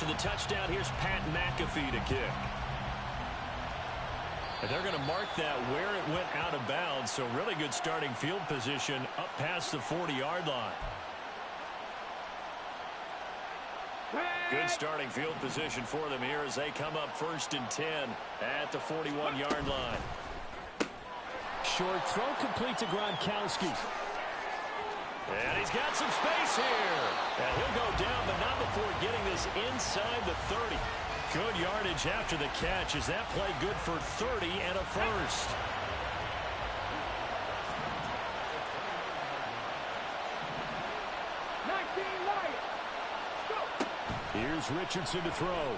after the touchdown, here's Pat McAfee to kick. And they're going to mark that where it went out of bounds, so really good starting field position up past the 40-yard line. Good starting field position for them here as they come up 1st and 10 at the 41-yard line. Short throw complete to Gronkowski. And he's got some space here. And he'll go down, but not before getting this inside the 30. Good yardage after the catch. Is that play good for 30 and a first? Here's Richardson to throw.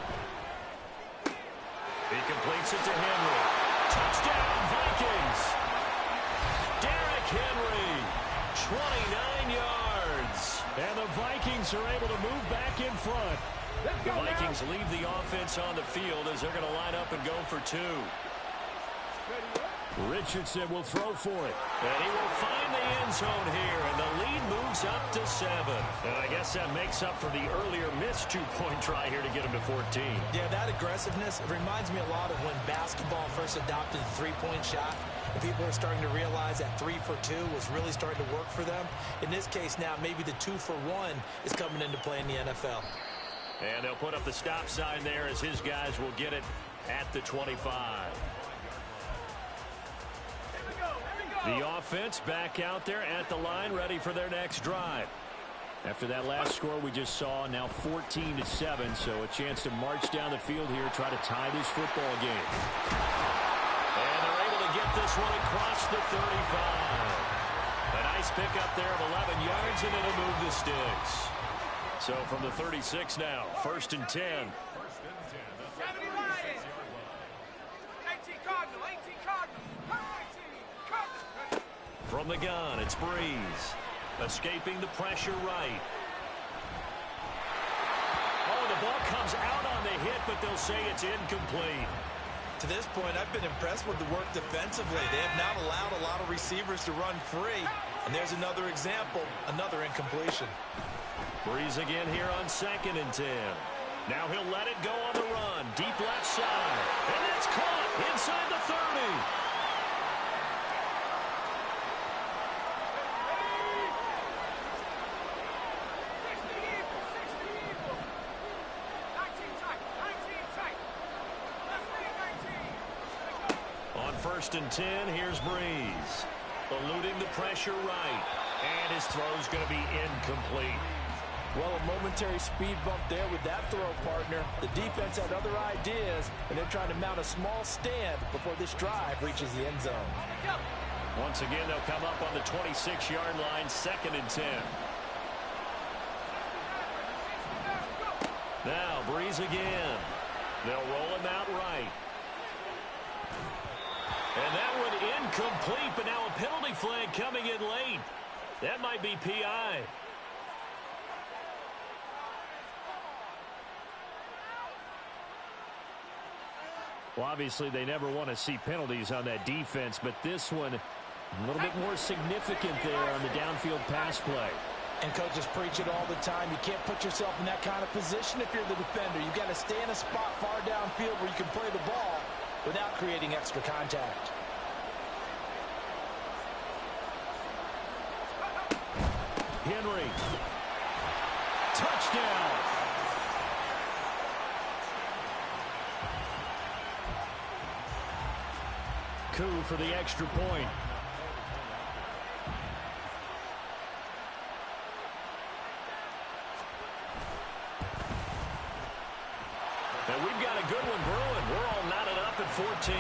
He completes it to Henry. Touchdown, Vikings. Derrick Henry, 29 yards. And the Vikings are able to move back in front. The Vikings leave the offense on the field as they're going to line up and go for 2. Richardson will throw for it. And he will find the end zone here, and the lead moves up to 7. And I guess that makes up for the earlier missed 2-point try here to get him to 14. Yeah, that aggressiveness, it reminds me a lot of when basketball first adopted the three-point shot. And people are starting to realize that 3 for 2 was really starting to work for them. In this case now, maybe the 2 for 1 is coming into play in the NFL. And they'll put up the stop sign there as his guys will get it at the 25. The offense back out there at the line, ready for their next drive. After that last score we just saw, now 14-7, so a chance to march down the field here, try to tie this football game. And they're able to get this one across the 35. A nice pickup there of 11 yards, and it'll move the sticks. So from the 36 now, 1st and 10. From the gun, it's Breeze. Escaping the pressure right. Oh, the ball comes out on the hit, but they'll say it's incomplete. To this point, I've been impressed with the work defensively. They have not allowed a lot of receivers to run free. And there's another example, another incompletion. Breeze again here on 2nd and 10. Now he'll let it go on the run. Deep left side. And that's caught inside the 30. On 1st and 10, here's Breeze. Eluding the pressure right. And his throw's going to be incomplete. Well, a momentary speed bump there with that throw, partner. The defense had other ideas, and they're trying to mount a small stand before this drive reaches the end zone. Once again, they'll come up on the 26-yard line, 2nd and 10. Now, Breeze again. They'll roll him out right. And that one incomplete, but now a penalty flag coming in late. That might be PI. Well, obviously, they never want to see penalties on that defense, but this one, a little bit more significant there on the downfield pass play. And coaches preach it all the time. You can't put yourself in that kind of position if you're the defender. You've got to stay in a spot far downfield where you can play the ball without creating extra contact. Henry. Touchdown. Coup for the extra point. And we've got a good one brewing. We're all knotted up at 14.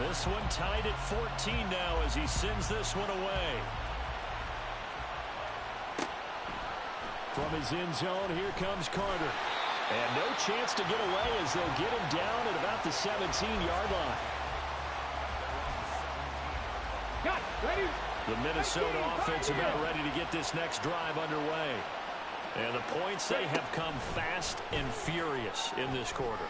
This one tied at 14 now as he sends this one away. From his end zone, here comes Carter. And no chance to get away as they'll get him down at about the 17-yard line. The Minnesota offense about ready to get this next drive underway. And the points, they have come fast and furious in this quarter.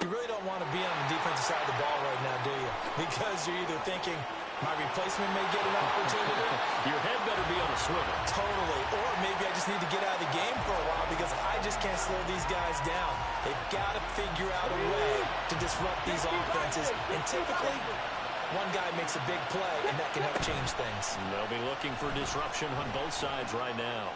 You really don't want to be on the defensive side of the ball right now, do you? Because you're either thinking, my replacement may get an opportunity. Your head better be on a swivel. Totally. Or maybe I just need to get out of the game for a while because I just can't slow these guys down. They've got to figure out a way to disrupt these offenses. And typically, one guy makes a big play, and that can help change things. They'll be looking for disruption on both sides right now.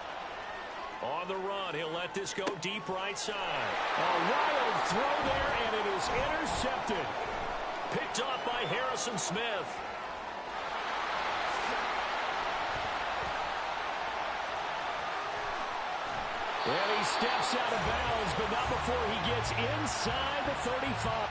On the run, he'll let this go deep right side. A wild throw there, and it is intercepted. Picked off by Harrison Smith. And he steps out of bounds, but not before he gets inside the 35.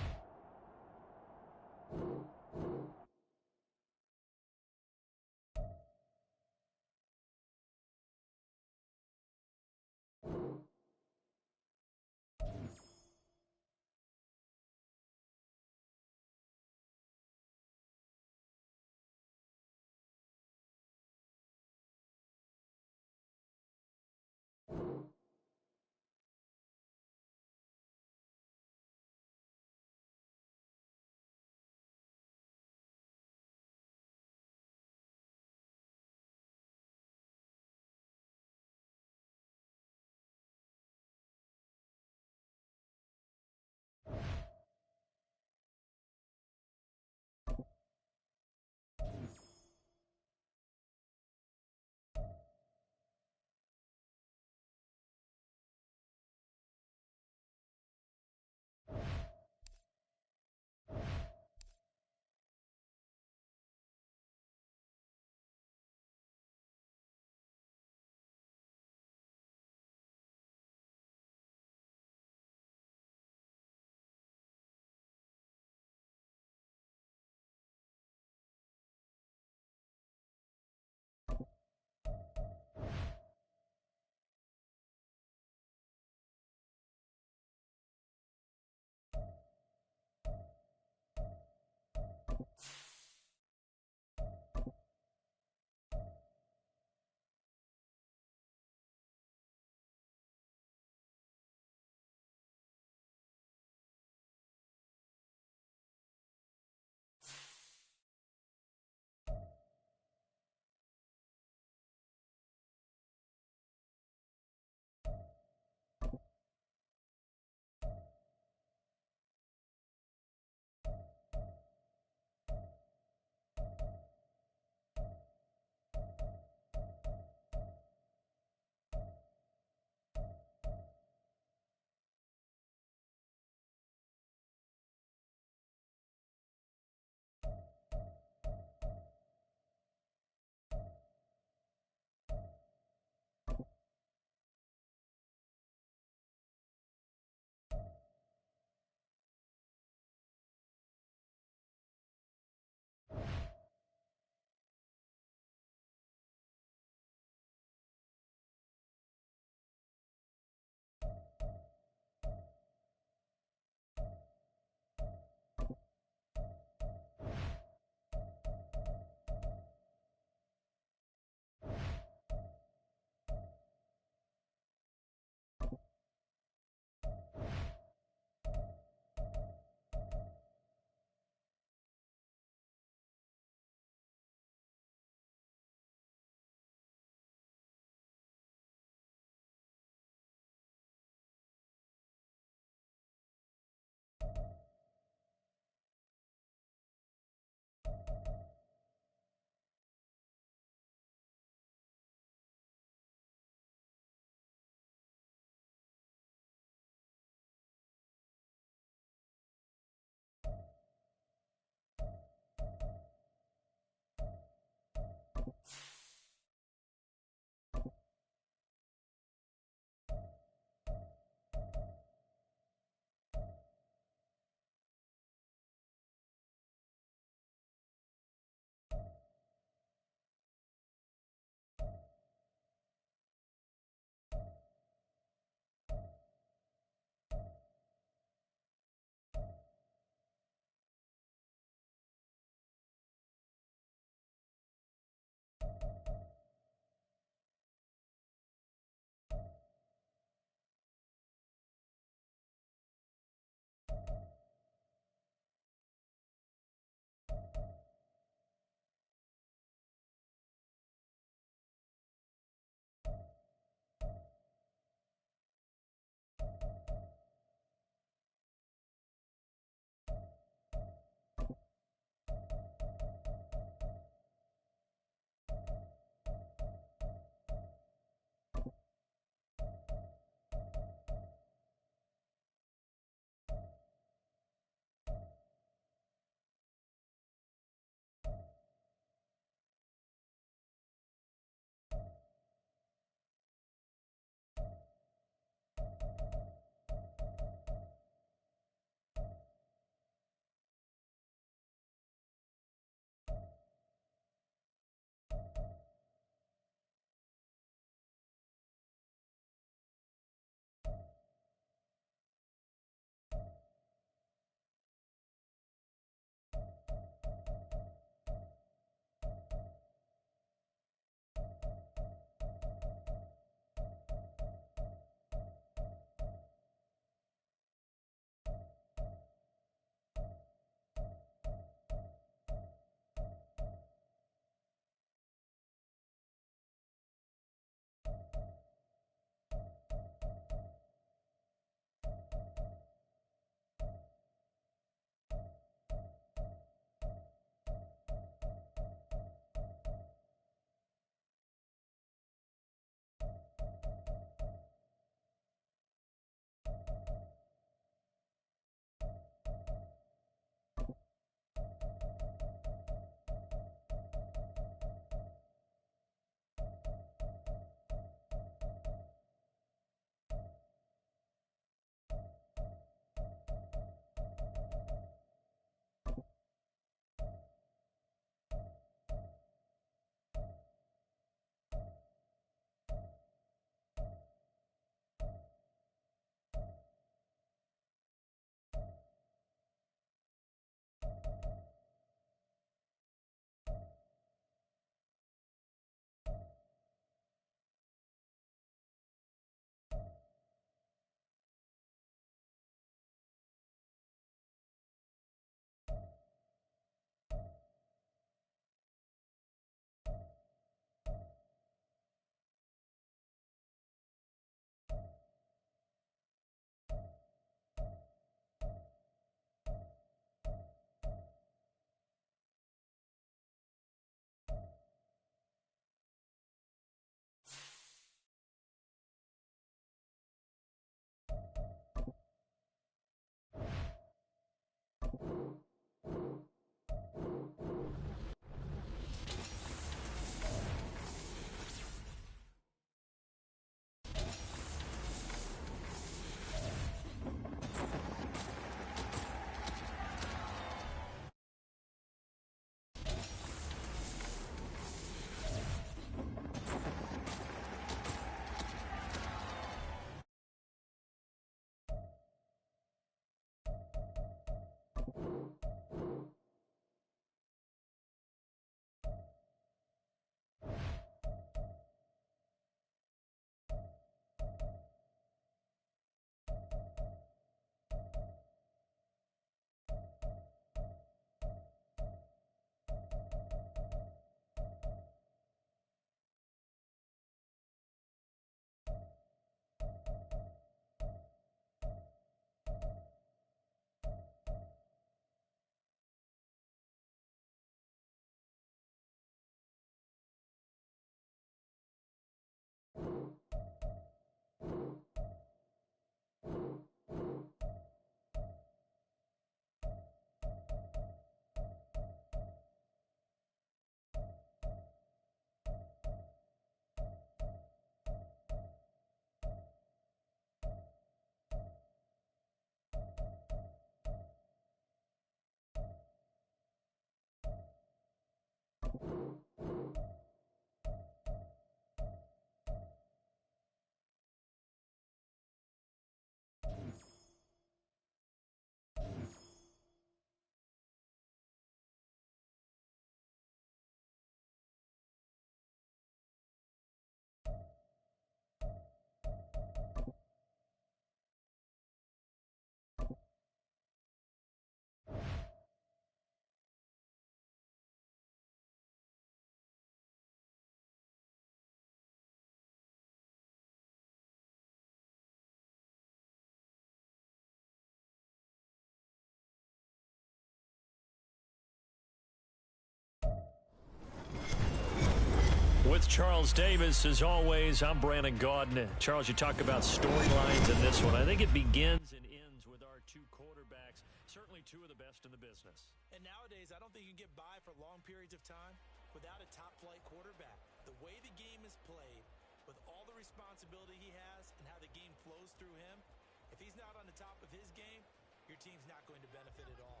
With Charles Davis, as always, I'm Brandon Gaudin. Charles, you talk about storylines in this one. I think it begins and ends with our two quarterbacks, certainly two of the best in the business. And nowadays, I don't think you can get by for long periods of time without a top-flight quarterback. The way the game is played, with all the responsibility he has and how the game flows through him, if he's not on the top of his game, your team's not going to benefit at all.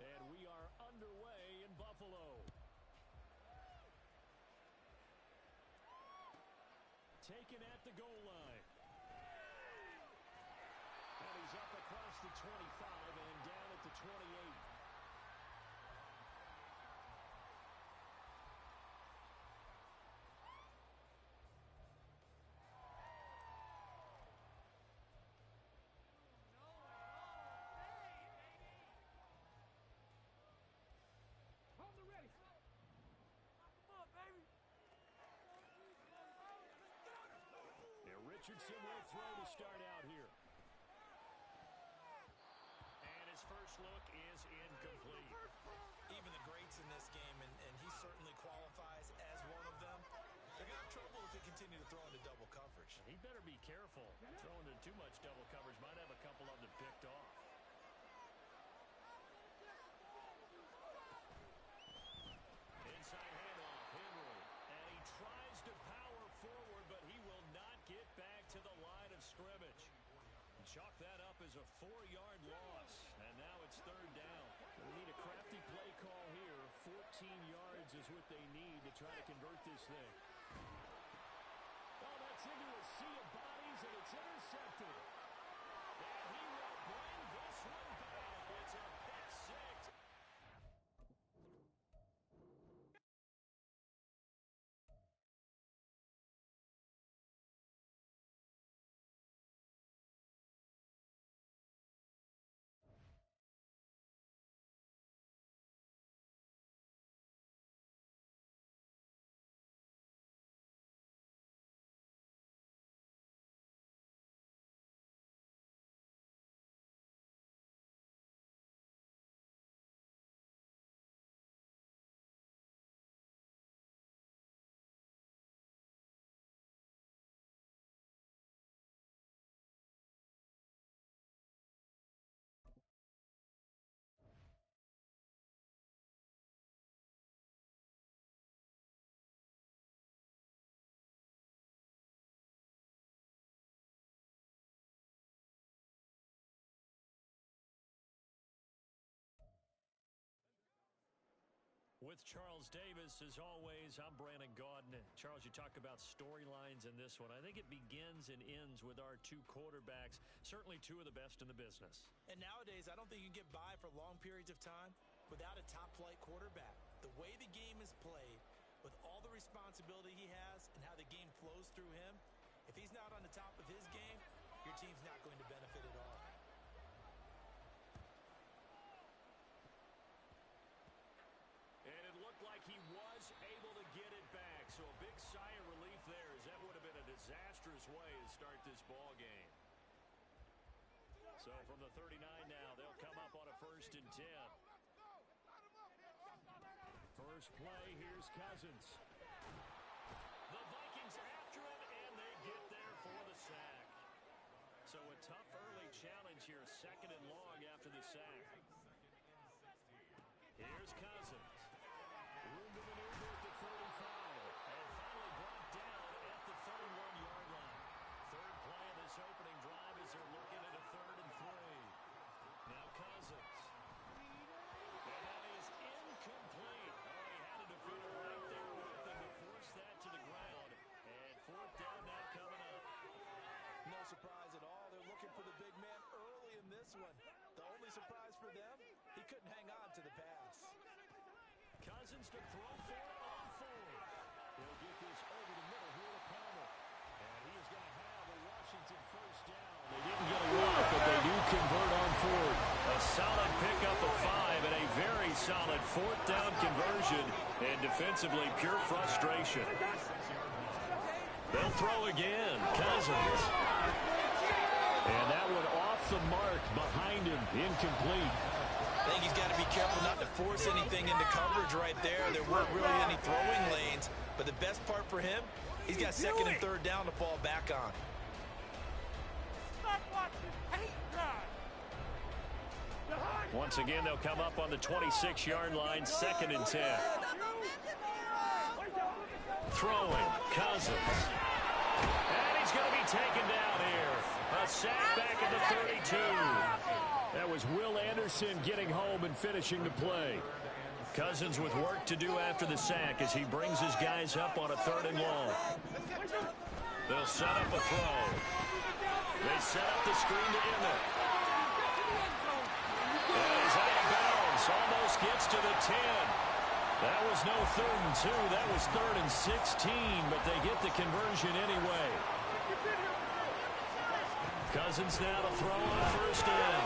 And we are underway in Buffalo. Taken at the goal line. And he's up across the 25 and down at the 28. Richardson will throw to start out here. And his first look is incomplete. Even the greats in this game, and he certainly qualifies as one of them, they're going to have trouble if they continue to throw into double coverage. He better be careful. Throwing into too much double coverage might have a couple of them picked off. Inside handoff, Henry. And he tries to power forward, but he will not get back to the line of scrimmage. Chalk that up as a 4-yard loss, and now it's third down. We need a crafty play call here. 14 yards is what they need to try to convert this thing. Oh, that's into a sea of bodies, and it's intercepted. And he will bring this one back. It's a pick six. With Charles Davis, as always, I'm Brandon Gaudin. Charles, you talk about storylines in this one. I think it begins and ends with our two quarterbacks, certainly two of the best in the business. And nowadays, I don't think you can get by for long periods of time without a top-flight quarterback. The way the game is played, with all the responsibility he has and how the game flows through him, if he's not on the top of his game, your team's not going to benefit at all. Like he was able to get it back. So a big sigh of relief there, as that would have been a disastrous way to start this ball game. So from the 39 now, they'll come up on a 1st and 10. First play, here's Cousins. The Vikings after it, and they get there for the sack. So a tough early challenge here, 2nd and long after the sack. Here's Cousins. Room to maneuver at the 35. And finally brought down at the 31-yard line. Third play of this opening drive as they're looking at a 3rd and 3. Now Cousins. And that is incomplete. Oh, he had a defender right there with him to force that to the ground. And 4th down now coming up. No surprise at all. They're looking for the big man early in this one. The only surprise for them, he couldn't hang on to the pass. Cousins to throw for it on 4th. He'll get this over the middle here to Palmer. And he is going to have a Washington 1st down. They didn't get a lot, but they do convert on 4th. A solid pickup of 5 and a very solid 4th down conversion. And defensively, pure frustration. They'll throw again. Cousins. And that one off the mark behind him. Incomplete. I think he's got to be careful not to force anything into coverage right there. There weren't really any throwing lanes, but the best part for him, he's got second and third down to fall back on. Once again, they'll come up on the 26-yard line, 2nd and 10. Throwing, Cousins. And he's going to be taken down here. A sack back at the 32. That was Will Anderson getting home and finishing the play. Cousins with work to do after the sack as he brings his guys up on a 3rd and long. They'll set up a throw. They set up the screen to Emmett. And he's out of bounds. Almost gets to the 10. That was no 3rd and 2. That was 3rd and 16, but they get the conversion anyway. Cousins now to throw on 1st down.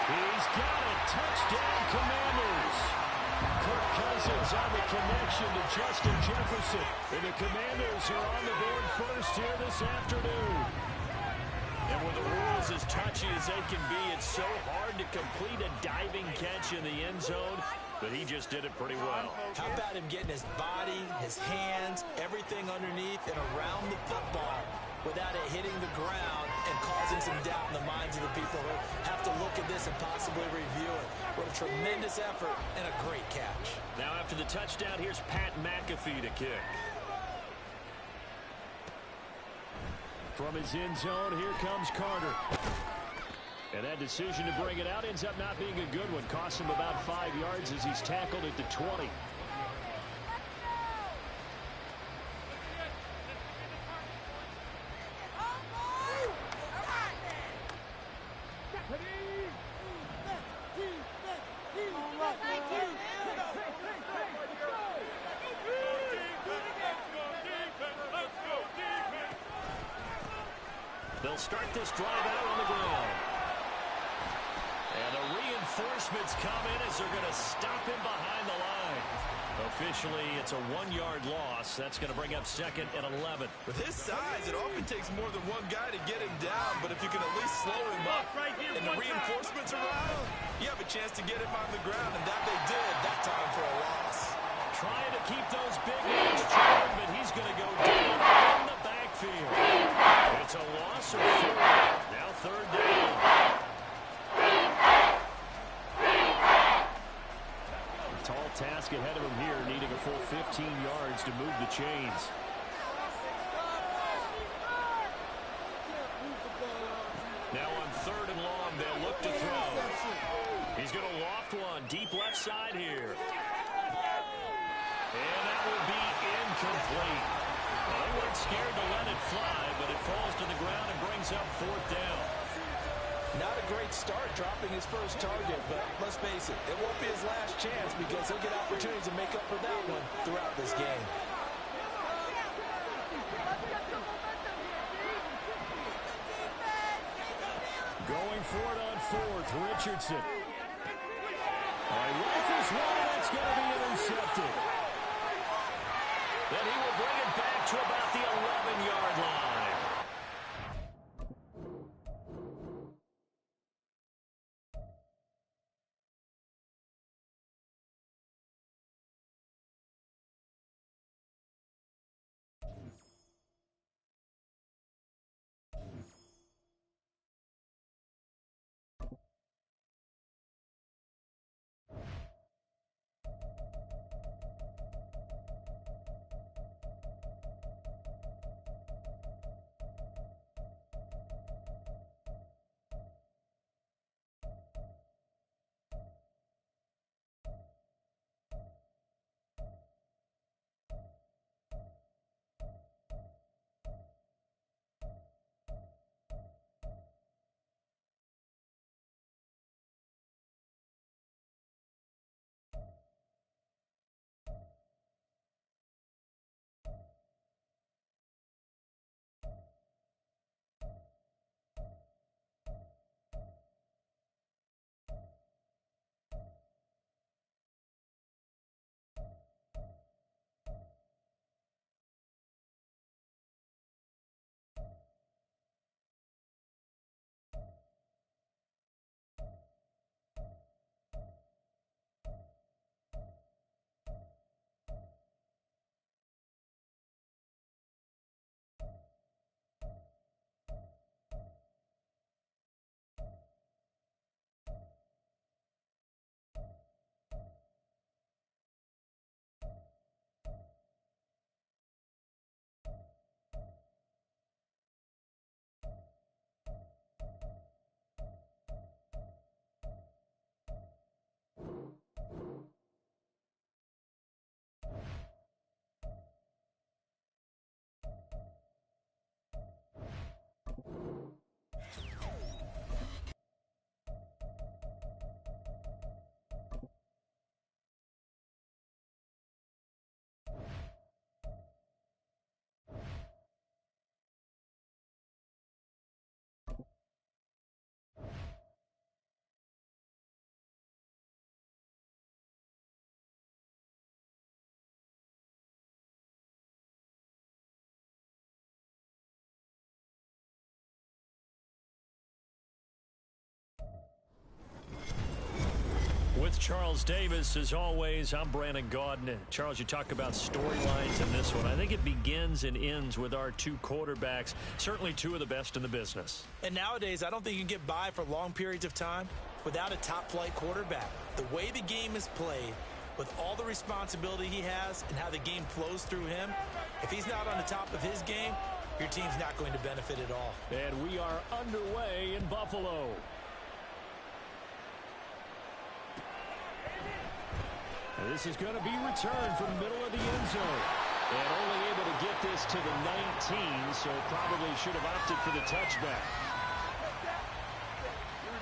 He's got a touchdown, Commanders. Kirk Cousins on the connection to Justin Jefferson. And the Commanders are on the board first here this afternoon. And with the rules as touchy as they can be, it's so hard to complete a diving catch in the end zone, but he just did it pretty well. How about him getting his body, his hands, everything underneath and around the football without it hitting the ground and causing some doubt in the minds of the people who have to look at this and possibly review it. What a tremendous effort and a great catch. Now after the touchdown, here's Pat McAfee to kick. From his end zone, here comes Carter. And that decision to bring it out ends up not being a good one. Costs him about 5 yards as he's tackled at the 20. They'll start this drive out on the ground. And the reinforcements come in as they're going to stop him behind the line. Officially, it's a 1-yard loss. That's going to bring up 2nd and 11. With his size, it often takes more than one guy to get him down, but if you can at least slow him up and the reinforcements arrive, you have a chance to get him on the ground, and that they did that time for a loss. Trying to keep those big ones charged, but he's going to go down in the backfield. It's a loss of 4. Now 3rd down. Tall task ahead of him here, needing a full 15 yards to move the chains. Now on 3rd and long, they'll look to throw. He's going to loft one deep left side here. And that will be incomplete. Well, they weren't scared to let it fly, but it falls to the ground and brings up 4th down. Not a great start dropping his first target, but let's face it, it won't be his last chance because he'll get opportunities to make up for that one throughout this game. Going for it on 4th, Richardson. All right, rifles one, that's going to be intercepted. Then he will bring it back to about the 11-yard line. with Charles Davis. As always, I'm Brandon Gaudin. Charles, you talk about storylines in this one. I think it begins and ends with our two quarterbacks, certainly two of the best in the business. And nowadays, I don't think you can get by for long periods of time without a top-flight quarterback. The way the game is played, with all the responsibility he has and how the game flows through him, if he's not on the top of his game, your team's not going to benefit at all. And we are underway in Buffalo. This is going to be returned from the middle of the end zone. And only able to get this to the 19, so probably should have opted for the touchback.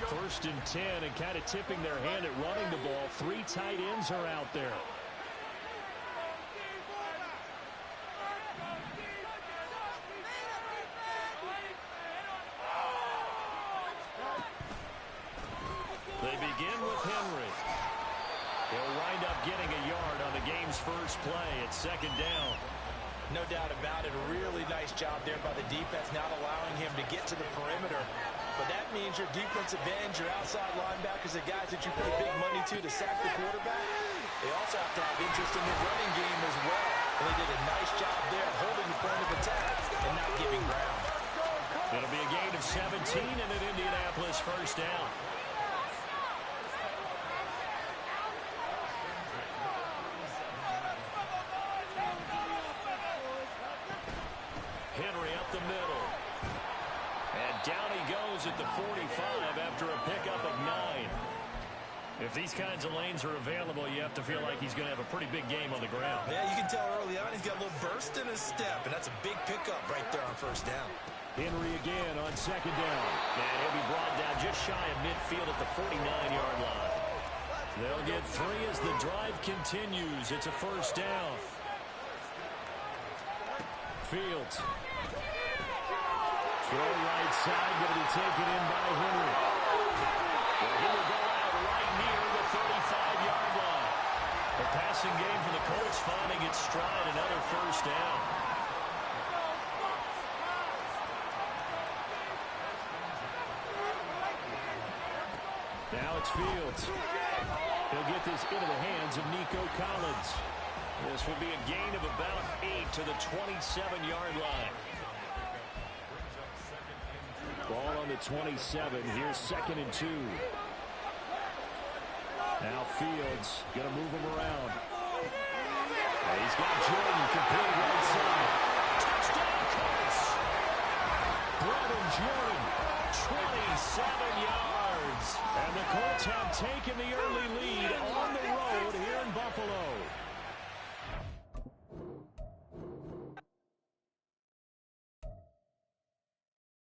1st and 10, and kind of tipping their hand at running the ball. 3 tight ends are out there. They begin with Henry. He'll wind up getting a yard on the game's first play at 2nd down. No doubt about it. A really nice job there by the defense, not allowing him to get to the perimeter. But that means your defensive ends, your outside linebackers, the guys that you pay big money to sack the quarterback, they also have to have interest in the running game as well. And they did a nice job there holding the point of attack and not giving ground. It'll be a gain of 17 and an Indianapolis 1st down. Henry up the middle. And down he goes at the 45 after a pickup of 9. If these kinds of lanes are available, you have to feel like he's going to have a pretty big game on the ground. Yeah, you can tell early on he's got a little burst in his step, and that's a big pickup right there on 1st down. Henry again on 2nd down. And he'll be brought down just shy of midfield at the 49-yard line. They'll get 3 as the drive continues. It's a 1st down. Fields. Throw right side, going to be taken in by Henry. Well, he will go out right near the 35-yard line. The passing game for the Colts finding its stride, another 1st down. Now it's Fields. He'll get this into the hands of Nico Collins. This will be a gain of about 8 to the 27-yard line. Ball on the 27. Here's 2nd and 2. Now Fields going to move him around. And he's got Jordan complete right side. Touchdown Colts. Brandon Jordan, 27 yards. And the Colts have taken the early lead on the road here in Buffalo.